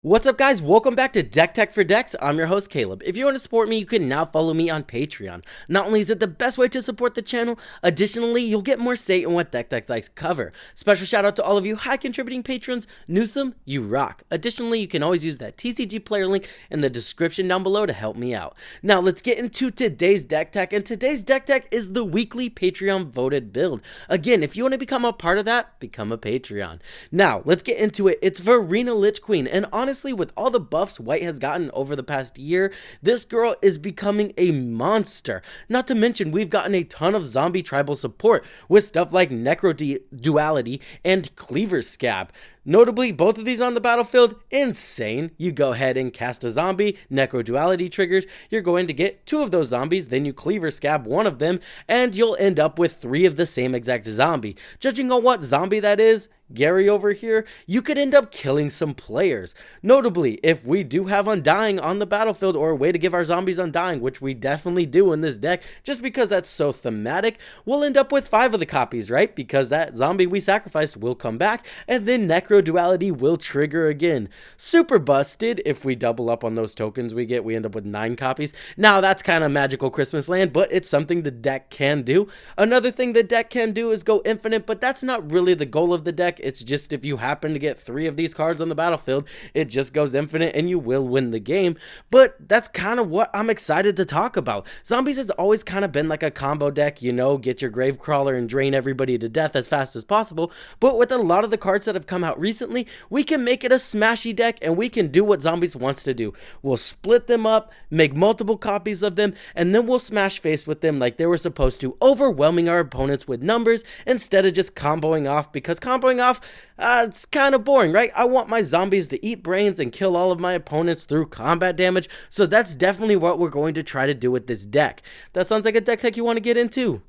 What's up, guys? Welcome back to Deck Tech for Decks. I'm your host, Caleb. If you want to support me, you can now follow me on Patreon. Not only is it the best way to support the channel, additionally, you'll get more say in what Deck Tech likes cover. Special shout out to all of you high contributing patrons. Newsome, you rock. Additionally, you can always use that TCGplayer link in the description down below to help me out. Now, let's get into today's Deck Tech, and today's Deck Tech is the weekly Patreon voted build. Again, if you want to become a part of that, become a Patreon. Now, let's get into it. It's Varina Lich Queen, and honestly, with all the buffs White has gotten over the past year, this girl is becoming a monster. Not to mention, we've gotten a ton of zombie tribal support with stuff like Necro Duality and Cleaver Scab. Notably, both of these on the battlefield, insane. You go ahead and cast a zombie, Necro Duality triggers, you're going to get 2 of those zombies, then you Cleaver Scab 1 of them, and you'll end up with 3 of the same exact zombie. Judging on what zombie that is, Gary over here, you could end up killing some players. Notably, if we do have Undying on the battlefield, or a way to give our zombies Undying, which we definitely do in this deck, just because that's so thematic, we'll end up with 5 of the copies, right? Because that zombie we sacrificed will come back, and then Necro Duality will trigger again. Super busted. If we double up on those tokens we end up with 9 copies. Now, that's kind of magical Christmas land, but it's something the deck can do. Another thing the deck can do is go infinite, but that's not really the goal of the deck. It's just if you happen to get 3 of these cards on the battlefield, it just goes infinite and you will win the game. But that's kind of what I'm excited to talk about. Zombies has always kind of been like a combo deck, you know, get your Gravecrawler and drain everybody to death as fast as possible. But with a lot of the cards that have come out recently, we can make it a smashy deck and we can do what Zombies wants to do. We'll split them up, make multiple copies of them, and then we'll smash face with them like they were supposed to, overwhelming our opponents with numbers instead of just comboing off, because comboing off, it's kind of boring, right? I want my zombies to eat brains and kill all of my opponents through combat damage, so that's definitely what we're going to try to do with this deck. That sounds like a deck tech you want to get into.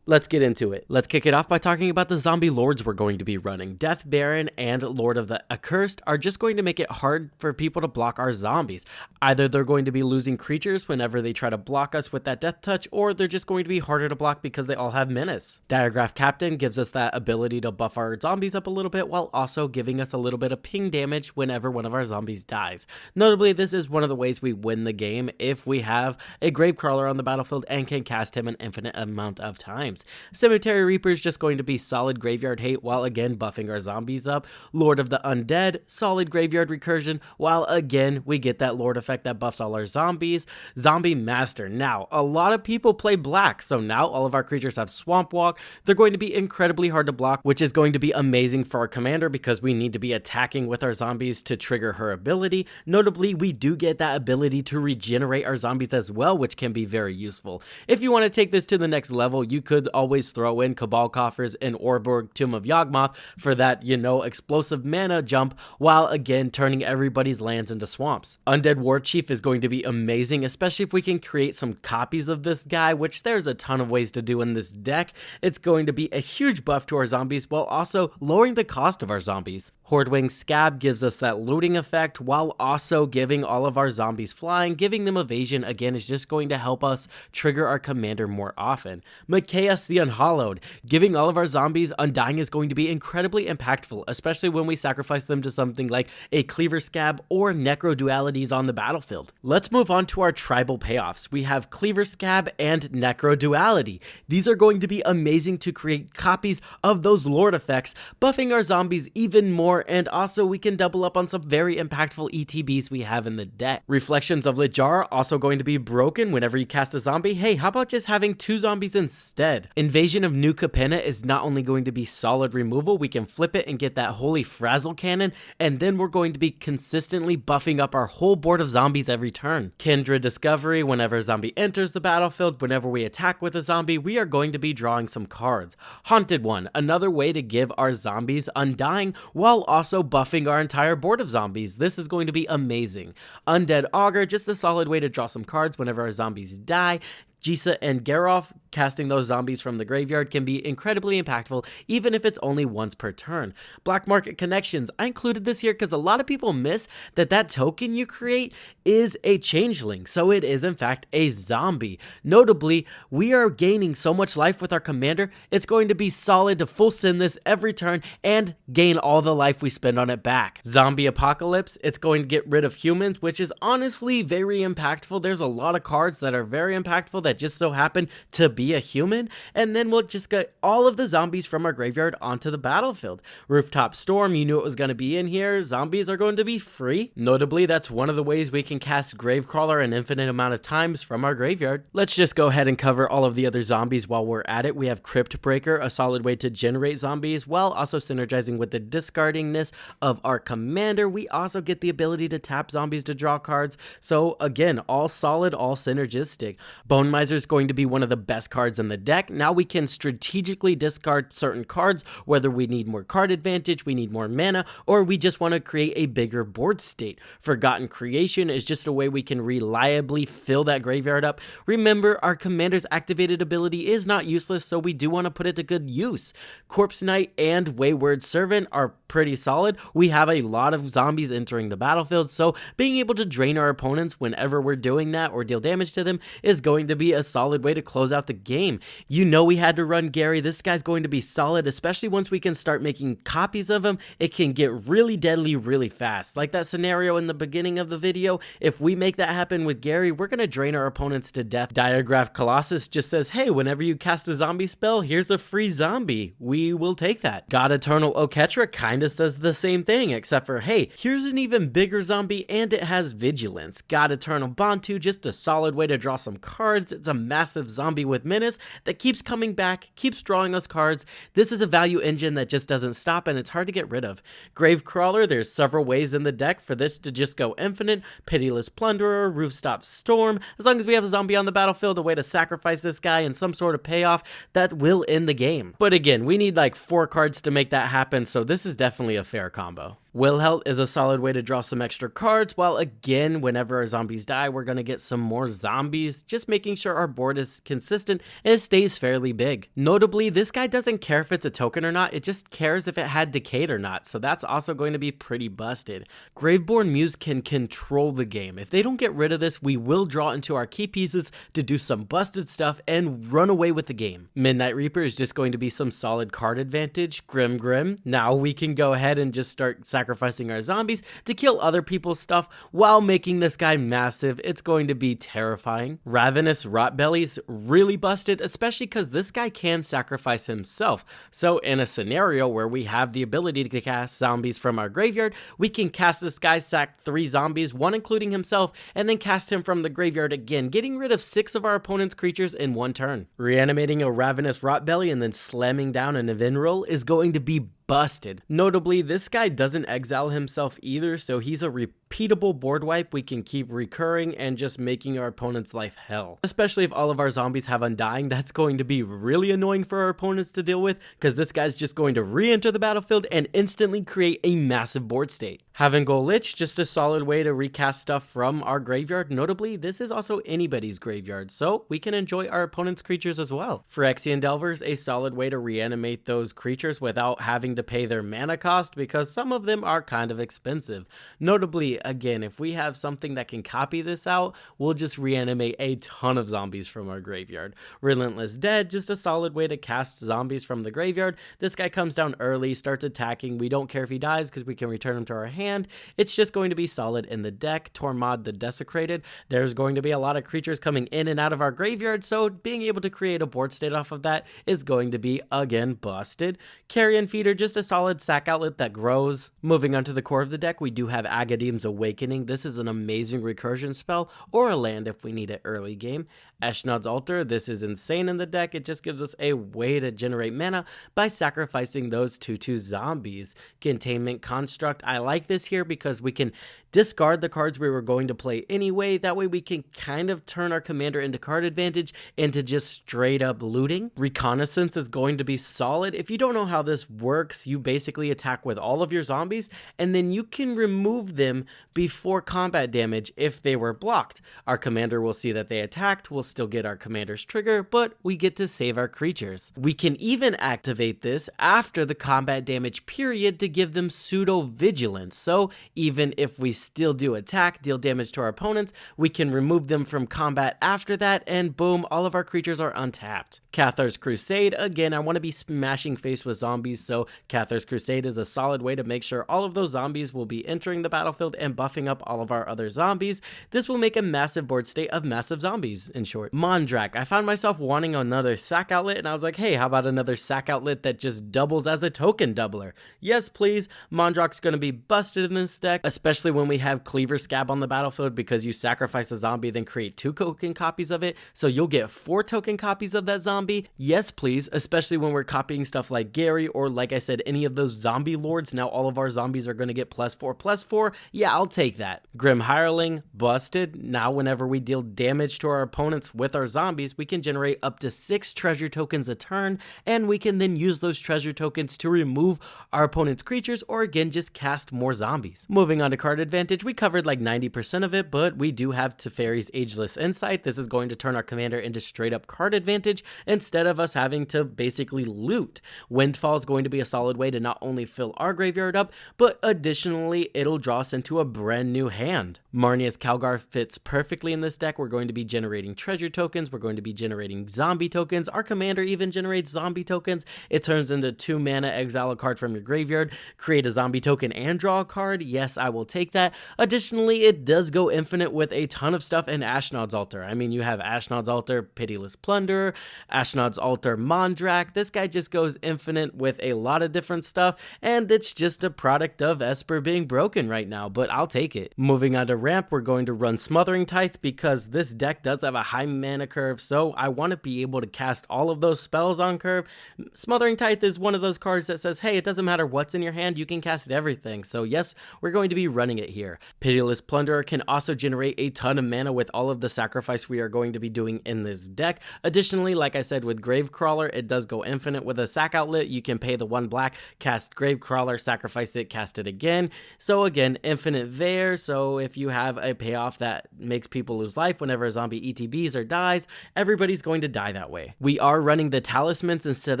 Let's get into it. Let's kick it off by talking about the zombie lords we're going to be running. Death Baron and Lord of the Accursed are just going to make it hard for people to block our zombies. Either they're going to be losing creatures whenever they try to block us with that death touch, or they're just going to be harder to block because they all have menace. Diagraph Captain gives us that ability to buff our zombies up a little bit while also giving us a little bit of ping damage whenever one of our zombies dies. Notably, this is one of the ways we win the game if we have a Gravecrawler on the battlefield and can cast him an infinite amount of times. Cemetery Reaper is just going to be solid graveyard hate while again buffing our zombies up. Lord of the Undead, solid graveyard recursion while again we get that lord effect that buffs all our zombies. Zombie Master. Now, a lot of people play black, so now all of our creatures have Swamp Walk. They're going to be incredibly hard to block, which is going to be amazing for our commander because we need to be attacking with our zombies to trigger her ability. Notably, we do get that ability to regenerate our zombies as well, which can be very useful. If you want to take this to the next level, you could always throw in Cabal Coffers and Orborg Tomb of Yawgmoth for that, you know, explosive mana jump, while again turning everybody's lands into swamps. Undead War Chief is going to be amazing, especially if we can create some copies of this guy, which there's a ton of ways to do in this deck. It's going to be a huge buff to our zombies while also lowering the cost of our zombies. Hordewing Scab gives us that looting effect while also giving all of our zombies flying. Giving them evasion again is just going to help us trigger our commander more often. Mikaeus the Unhallowed, giving all of our zombies Undying is going to be incredibly impactful, especially when we sacrifice them to something like a Cleaver Scab or Necro Dualities on the battlefield. Let's move on to our tribal payoffs. We have Cleaver Scab and Necro Duality. These are going to be amazing to create copies of those lord effects, buffing our zombies even more, and also we can double up on some very impactful ETBs we have in the deck. Reflections of Lijar also going to be broken whenever you cast a zombie. Hey, how about just having 2 zombies instead? Invasion of New Capenna is not only going to be solid removal, we can flip it and get that Holy Frazzle Cannon, and then we're going to be consistently buffing up our whole board of zombies every turn. Kindred Discovery, whenever a zombie enters the battlefield, whenever we attack with a zombie, we are going to be drawing some cards. Haunted One, another way to give our zombies Undying while also buffing our entire board of zombies. This is going to be amazing. Undead Augur, just a solid way to draw some cards whenever our zombies die. Jisa and Geralf, casting those zombies from the graveyard can be incredibly impactful, even if it's only once per turn. Black market connections, I included this here because a lot of people miss that token you create is a changeling, so it is in fact a zombie. Notably, we are gaining so much life with our commander, it's going to be solid to full send this every turn and gain all the life we spend on it back. Zombie apocalypse, it's going to get rid of humans, which is honestly very impactful. There's a lot of cards that are very impactful that just so happen to be a human, and then we'll just get all of the zombies from our graveyard onto the battlefield. Rooftop Storm, you knew it was going to be in here. Zombies are going to be free. Notably, that's one of the ways we can cast Gravecrawler an infinite amount of times from our graveyard. Let's just go ahead and cover all of the other zombies while we're at it. We have Crypt Breaker, a solid way to generate zombies while also synergizing with the discardingness of our commander. We also get the ability to tap zombies to draw cards. So again, all solid, all synergistic. Bone Miser is going to be one of the best cards in the deck. Now we can strategically discard certain cards, whether we need more card advantage, we need more mana, or we just want to create a bigger board state. Forgotten Creation is just a way we can reliably fill that graveyard up. Remember, our commander's activated ability is not useless, so we do want to put it to good use. Corpse Knight and Wayward Servant are pretty solid. We have a lot of zombies entering the battlefield, so being able to drain our opponents whenever we're doing that or deal damage to them is going to be a solid way to close out the game. You know we had to run Gary. This guy's going to be solid, especially once we can start making copies of him. It can get really deadly really fast. Like that scenario in the beginning of the video, if we make that happen with Gary, we're going to drain our opponents to death. Diagraph Colossus just says, hey, whenever you cast a zombie spell, here's a free zombie. We will take that. God Eternal Oketra kind of says the same thing, except for, hey, here's an even bigger zombie and it has vigilance. God Eternal Bantu, just a solid way to draw some cards. It's a massive zombie with menace that keeps coming back, keeps drawing us cards. This is a value engine that just doesn't stop and it's hard to get rid of. Gravecrawler, there's several ways in the deck for this to just go infinite. Pitiless Plunderer, Rooftop Storm. As long as we have a zombie on the battlefield, a way to sacrifice this guy in some sort of payoff that will end the game. But again, we need like 4 cards to make that happen, so this is definitely a fair combo. Wilhelt is a solid way to draw some extra cards, while again, whenever our zombies die, we're going to get some more zombies, just making sure our board is consistent and it stays fairly big. Notably, this guy doesn't care if it's a token or not, it just cares if it had Decayed or not, so that's also going to be pretty busted. Graveborn Muse can control the game. If they don't get rid of this, we will draw into our key pieces to do some busted stuff and run away with the game. Midnight Reaper is just going to be some solid card advantage. Grim, now we can go ahead and just start sacrificing our zombies to kill other people's stuff while making this guy massive. It's going to be terrifying. Ravenous Rotbelly's really busted, especially because this guy can sacrifice himself. So in a scenario where we have the ability to cast zombies from our graveyard, we can cast this guy, sack 3 zombies, 1 including himself, and then cast him from the graveyard again, getting rid of 6 of our opponent's creatures in 1 turn. Reanimating a Ravenous Rotbelly and then slamming down an Evinrull is going to be busted. Notably, this guy doesn't exile himself either, so he's a repeatable board wipe we can keep recurring and just making our opponent's life hell. Especially if all of our zombies have Undying, that's going to be really annoying for our opponents to deal with, because this guy's just going to re-enter the battlefield and instantly create a massive board state. Havengold Lich, just a solid way to recast stuff from our graveyard. Notably, this is also anybody's graveyard, so we can enjoy our opponent's creatures as well. Phyrexian Delvers, a solid way to reanimate those creatures without having to pay their mana cost, because some of them are kind of expensive. Notably, again, if we have something that can copy this out, we'll just reanimate a ton of zombies from our graveyard. Relentless Dead, just a solid way to cast zombies from the graveyard. This guy comes down early, starts attacking. We don't care if he dies because we can return him to our hand. It's just going to be solid in the deck. Tormod the Desecrated, there's going to be a lot of creatures coming in and out of our graveyard, so being able to create a board state off of that is going to be, again, busted. Carrion Feeder, just a solid sack outlet that grows. Moving on to the core of the deck, we do have Agadeem's Awakening. This is an amazing recursion spell, or a land if we need it early game. Eshnod's Altar, this is insane in the deck. It just gives us a way to generate mana by sacrificing those 2/2 zombies. Containment Construct, I like this here because we can discard the cards we were going to play anyway. That way we can kind of turn our commander into card advantage into just straight up looting. Reconnaissance is going to be solid. If you don't know how this works, you basically attack with all of your zombies and then you can remove them before combat damage if they were blocked. Our commander will see that they attacked, we'll still get our commander's trigger, but we get to save our creatures. We can even activate this after the combat damage period to give them pseudo vigilance. So even if we still do attack, deal damage to our opponents, we can remove them from combat after that, and boom, all of our creatures are untapped. Cathar's Crusade, again, I want to be smashing face with zombies, so Cathar's Crusade is a solid way to make sure all of those zombies will be entering the battlefield and buffing up all of our other zombies. This will make a massive board state of massive zombies, in short. Mondrak, I found myself wanting another sack outlet, and I was like, hey, how about another sack outlet that just doubles as a token doubler? Yes, please. Mondrak's going to be busted in this deck, especially when we have Cleaver Scab on the battlefield, because you sacrifice a zombie, then create 2 token copies of it, so you'll get 4 token copies of that zombie. Yes, please, especially when we're copying stuff like Gary, or like I said, any of those zombie lords. Now all of our zombies are going to get +4/+4. Yeah, I'll take that. Grim Hireling, busted. Now whenever we deal damage to our opponents with our zombies, we can generate up to 6 treasure tokens a turn, and we can then use those treasure tokens to remove our opponent's creatures, or again, just cast more zombies. Moving on to card advantage, we covered like 90% of it, but we do have Teferi's Ageless Insight. This is going to turn our commander into straight up card advantage instead of us having to basically loot. Windfall is going to be a solid way to not only fill our graveyard up, but additionally, it'll draw us into a brand new hand. Marnia's Calgar fits perfectly in this deck. We're going to be generating treasure tokens. We're going to be generating zombie tokens. Our commander even generates zombie tokens. It turns into 2 mana, exile a card from your graveyard, create a zombie token, and draw a card. Yes, I will take that. Additionally, it does go infinite with a ton of stuff in Ashnod's Altar. I mean, you have Ashnod's Altar, Pitiless Plunderer, Ashnod's Altar, Mondrak. This guy just goes infinite with a lot of different stuff, and it's just a product of Esper being broken right now, but I'll take it. Moving on to ramp, we're going to run Smothering Tithe because this deck does have a high mana curve, so I want to be able to cast all of those spells on curve. Smothering Tithe is one of those cards that says, hey, it doesn't matter what's in your hand, you can cast everything. So yes, we're going to be running it here. Pitiless Plunderer can also generate a ton of mana with all of the sacrifice we are going to be doing in this deck. Additionally, like I said, with Gravecrawler, it does go infinite with a sack outlet. You can pay the 1 black, cast Gravecrawler, sacrifice it, cast it again. So again, infinite there. So if you have a payoff that makes people lose life whenever a zombie ETBs or dies, everybody's going to die that way. We are running the talismans instead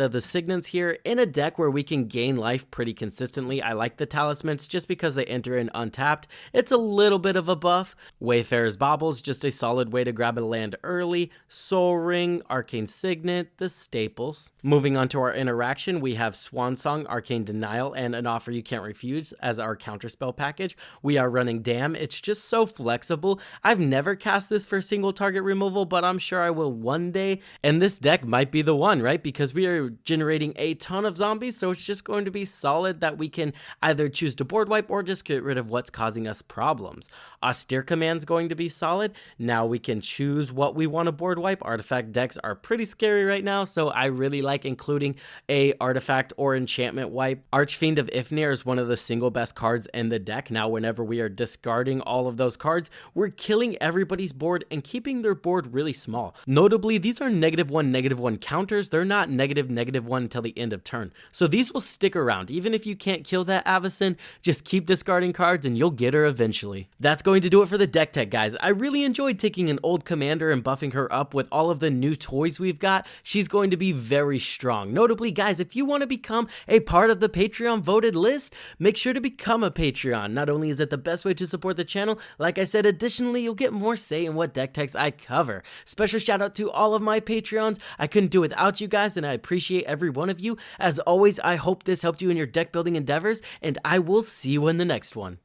of the signets here in a deck where we can gain life pretty consistently. I like the talismans just because they enter in untapped. It's a little bit of a buff. Wayfarer's Baubles, just a solid way to grab a land early. Soul Ring, Arcane Signet, the staples. Moving on to our interaction, we have Swan Song, Arcane Denial, and An Offer You Can't Refuse as our counterspell package. We are running Damn. It's just so flexible. I've never cast this for single target removal, but I'm sure I will one day, and this deck might be the one, right? Because we are generating a ton of zombies, so it's just going to be solid that we can either choose to board wipe or just get rid of what's causing us problems. Austere Command's going to be solid. Now we can choose what we want to board wipe. Artifact decks are pretty scary right now, so I really like including a artifact or enchantment wipe. Archfiend of Ifnir is one of the single best cards in the deck. Now whenever we are discarding all of those cards, we're killing everybody's board and keeping their board really small. Notably, these are -1/-1 counters. They're not -1 until the end of turn. So these will stick around. Even if you can't kill that Avacyn, just keep discarding cards and you'll get her eventually. That's going to do it for the deck tech, guys. I really enjoyed taking an old commander and buffing her up with all of the new toys we've got. She's going to be very strong. Notably, guys, if you want to become a part of the Patreon voted list, make sure to become a Patreon. Not only is it the best way to support the channel, like I said, additionally, you'll get more say in what deck techs I cover. Special shout out to all of my Patreons. I couldn't do it without you guys, and I appreciate every one of you. As always, I hope this helped you in your deck building endeavors, and I will see you in the next one.